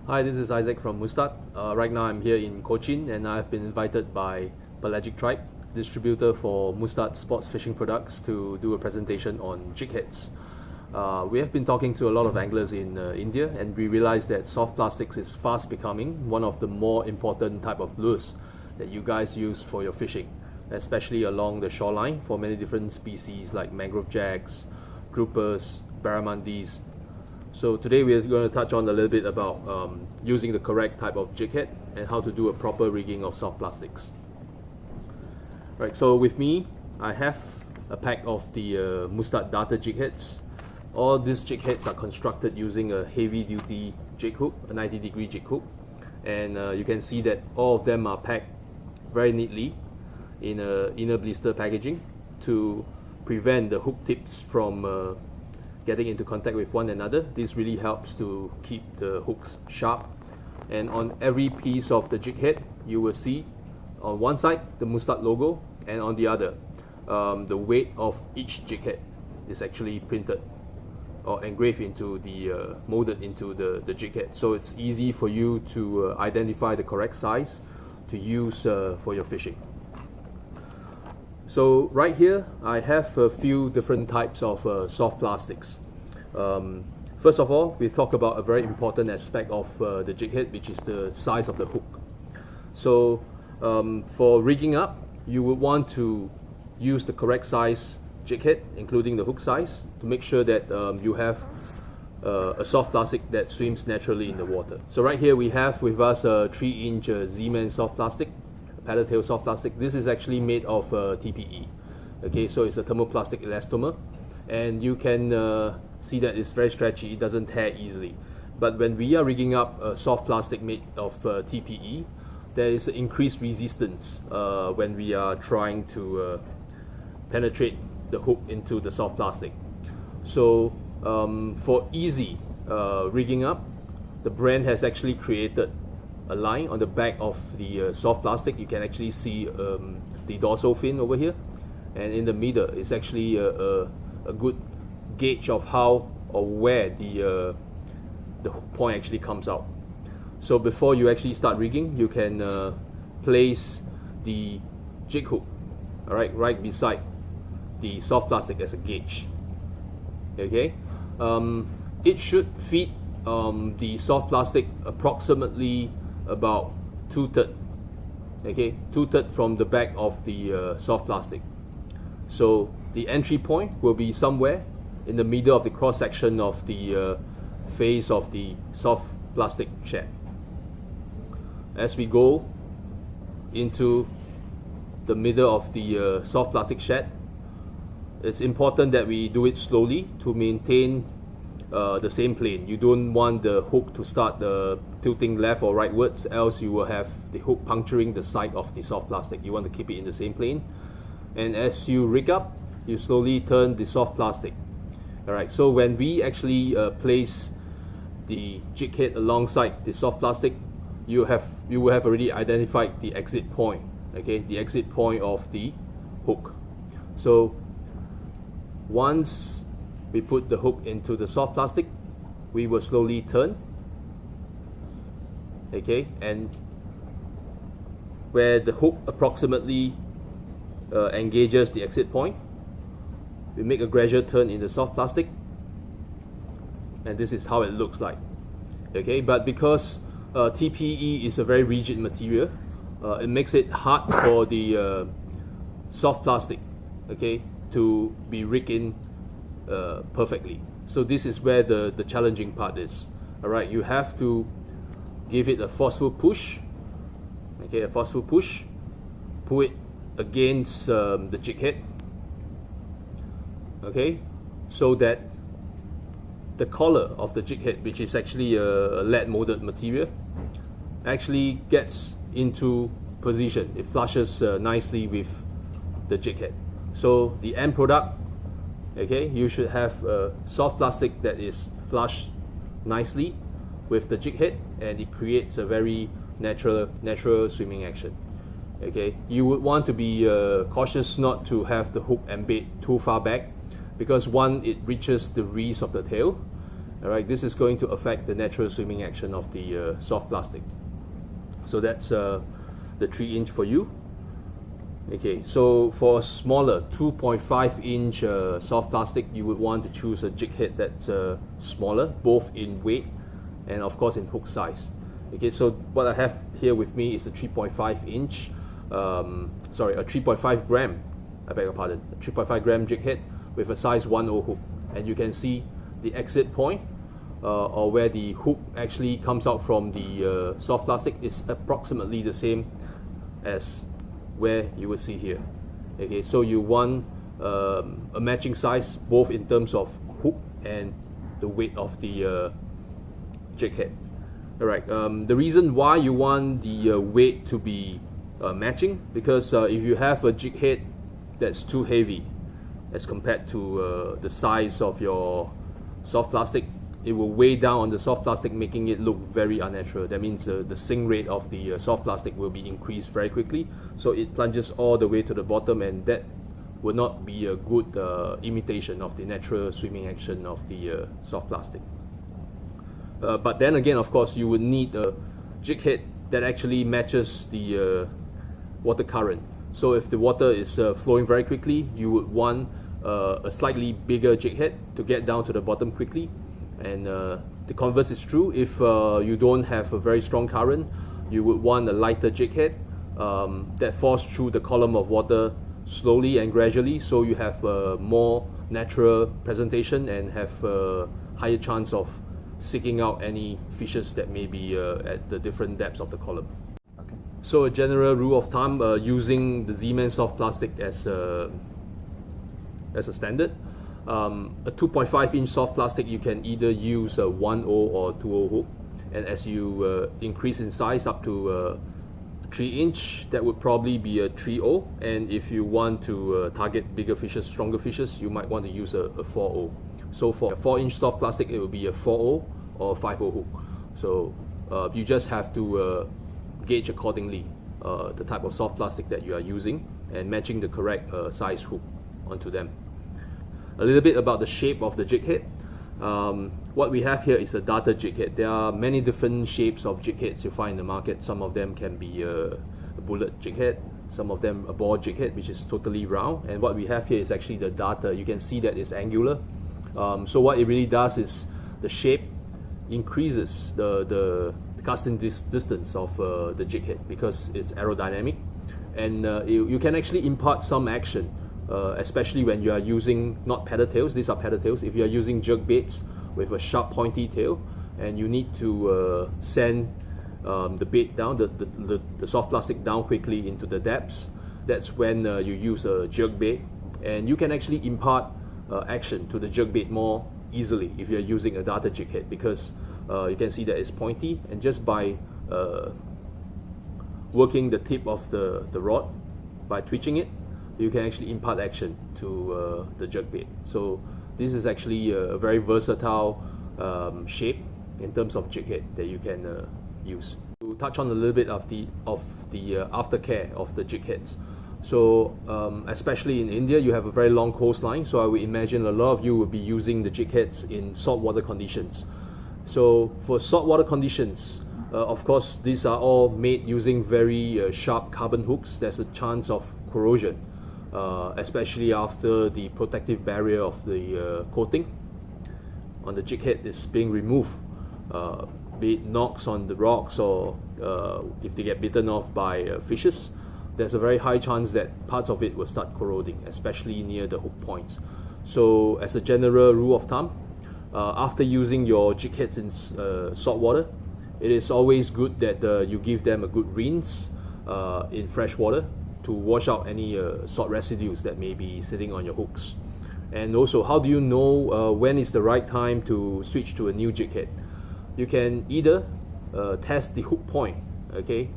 Hi, this is Isaac from Mustad. Right now I'm here in Cochin and I've been invited by Pelagic Tribe, distributor for Mustad sports fishing products, to do a presentation on Jig Heads. We have been talking to a lot of anglers in India, and we realized that soft plastics is fast becoming one of the more important type of lures that you guys use for your fishing, especially along the shoreline for many different species like mangrove jacks, groupers, barramundi. So today we're going to touch on a little bit about using the correct type of jig head and how to do a proper rigging of soft plastics. Right, so with me, I have a pack of the Mustad darter jig heads. All these jig heads are constructed using a heavy duty jig hook, a 90-degree jig hook. And you can see that all of them are packed very neatly in a inner blister packaging to prevent the hook tips from getting into contact with one another. This really helps to keep the hooks sharp. And on every piece of the jig head, you will see on one side the Mustad logo, and on the other the weight of each jig head is actually printed or engraved into the molded into the jig head. So it's easy for you to identify the correct size to use for your fishing. So right here, I have a few different types of soft plastics. First of all, we talk about a very important aspect of the jig head, which is the size of the hook. So for rigging up, you would want to use the correct size jig head, including the hook size, to make sure that you have a soft plastic that swims naturally in the water. So right here we have with us a 3-inch Z-Man soft plastic, paddle tail soft plastic. This is actually made of TPE. Okay, so it's a thermoplastic elastomer, and you can see that it's very stretchy. It doesn't tear easily. But when we are rigging up a soft plastic made of TPE, there is increased resistance when we are trying to penetrate the hook into the soft plastic. So for easy rigging up, the brand has actually created a line on the back of the soft plastic. You can actually see the dorsal fin over here, and in the middle is actually a good gauge of how or where the hook point actually comes out. So before you actually start rigging, you can place the jig hook, right beside the soft plastic as a gauge. Okay, it should fit the soft plastic approximately about 2/3. Okay, 2/3 from the back of the soft plastic. So the entry point will be somewhere in the middle of the cross section of the face of the soft plastic shad. As we go into the middle of the soft plastic shad, it's important that we do it slowly to maintain the same plane. You don't want the hook to start tilting left or rightwards, else you will have the hook puncturing the side of the soft plastic. You want to keep it in the same plane. And as you rig up, you slowly turn the soft plastic. Alright, so when we actually place the jig head alongside the soft plastic, you will have already identified the exit point. Okay, the exit point of the hook. So once we put the hook into the soft plastic, we will slowly turn. Okay, and where the hook approximately engages the exit point, we make a gradual turn in the soft plastic, and this is how it looks like. Okay, but because TPE is a very rigid material, it makes it hard for the soft plastic, okay, to be rigged in perfectly. So this is where the challenging part is. Alright, you have to give it a forceful push. Okay, a forceful push. Pull it against the jig head. Okay, so that the collar of the jig head, which is actually a lead molded material, actually gets into position. It flushes nicely with the jig head. So the end product, okay, you should have a soft plastic that is flushed nicely with the jig head, and it creates a very natural swimming action. Okay, you would want to be cautious not to have the hook embed too far back, because one, it reaches the wrist of the tail, All right, this is going to affect the natural swimming action of the soft plastic. So that's the 3-inch for you. Okay, so for a smaller 2.5-inch soft plastic, you would want to choose a jig head that's smaller, both in weight and of course in hook size. Okay, so what I have here with me is a 3.5-inch, sorry, a 3.5 gram, I beg your pardon, a 3.5 gram jig head with a size 1/0 hook. And you can see the exit point, or where the hook actually comes out from the soft plastic, is approximately the same as where you will see here. Okay, so you want a matching size both in terms of hook and the weight of the jig head. Alright, the reason why you want the weight to be matching, because if you have a jig head that's too heavy as compared to the size of your soft plastic, it will weigh down on the soft plastic, making it look very unnatural. That means the sink rate of the soft plastic will be increased very quickly, so it plunges all the way to the bottom, and that will not be a good imitation of the natural swimming action of the soft plastic. But then again, of course, you would need a jig head that actually matches the water current. So if the water is flowing very quickly, you would want a slightly bigger jig head to get down to the bottom quickly. And the converse is true. If you don't have a very strong current, you would want a lighter jig head that falls through the column of water slowly and gradually, so you have a more natural presentation and have a higher chance of seeking out any fishes that may be at the different depths of the column. Okay. So a general rule of thumb, using the Z-Man soft plastic as a standard, a 2.5-inch soft plastic, you can either use a 1/0 or 2/0 hook, and as you increase in size up to 3-inch, that would probably be a 3/0, and if you want to target bigger fishes, stronger fishes, you might want to use a 4/0. So for a 4-inch soft plastic, it will be a 4/0 or a 5/0 hook. So you just have to gauge accordingly the type of soft plastic that you are using and matching the correct size hook onto them. A little bit about the shape of the jig head. What we have here is a darter jig head. There are many different shapes of jig heads you find in the market. Some of them can be a bullet jig head, some of them a ball jig head, which is totally round. And what we have here is actually the darter. You can see that it's angular. So what it really does is the shape increases the casting distance of the jig head because it's aerodynamic, and you can actually impart some action, especially when you are using not paddle tails. These are paddle tails. If you are using jerk baits with a sharp pointy tail and you need to send the bait down, the soft plastic down quickly into the depths, that's when you use a jerk bait, and you can actually impart action to the jerk bait more easily if you're using a darter jig head, because you can see that it's pointy, and just by working the tip of the rod, by twitching it, you can actually impart action to the jerk bait. So this is actually a very versatile shape in terms of jig head that you can use. To touch on a little bit of the aftercare of the jig heads. So especially in India, you have a very long coastline, so I would imagine a lot of you will be using the jig heads in saltwater conditions. So for saltwater conditions, of course, these are all made using very sharp carbon hooks. There's a chance of corrosion, especially after the protective barrier of the coating on the jig head is being removed. Be it knocks on the rocks, or if they get bitten off by fishes, there's a very high chance that parts of it will start corroding, especially near the hook points. So as a general rule of thumb, after using your jig heads in salt water, it is always good that you give them a good rinse in fresh water to wash out any salt residues that may be sitting on your hooks. And also, how do you know when is the right time to switch to a new jig head? You can either test the hook point, okay,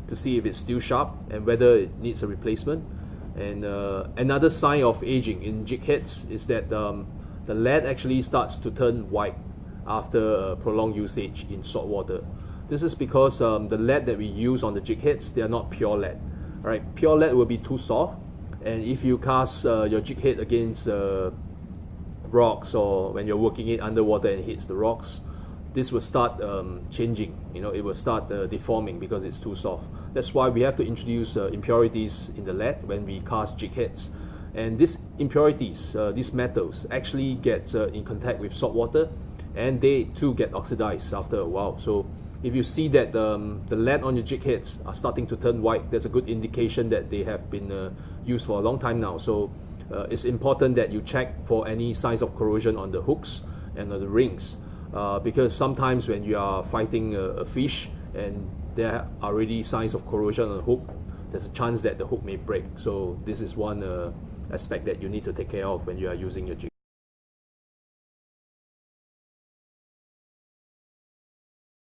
to see if it's still sharp and whether it needs a replacement. And another sign of aging in jig heads is that the lead actually starts to turn white after prolonged usage in salt water. This is because the lead that we use on the jig heads, they are not pure lead. All right, pure lead will be too soft, and if you cast your jig head against rocks, or when you're working it underwater and it hits the rocks, this will start changing. It will start deforming because it's too soft. That's why we have to introduce impurities in the lead when we cast jig heads. And these impurities, these metals, actually get in contact with salt water, and they too get oxidized after a while. So if you see that the lead on your jig heads are starting to turn white, that's a good indication that they have been used for a long time now. So it's important that you check for any signs of corrosion on the hooks and on the rings, because sometimes when you are fighting a fish and there are already signs of corrosion on the hook, there's a chance that the hook may break. So this is one aspect that you need to take care of when you are using your jig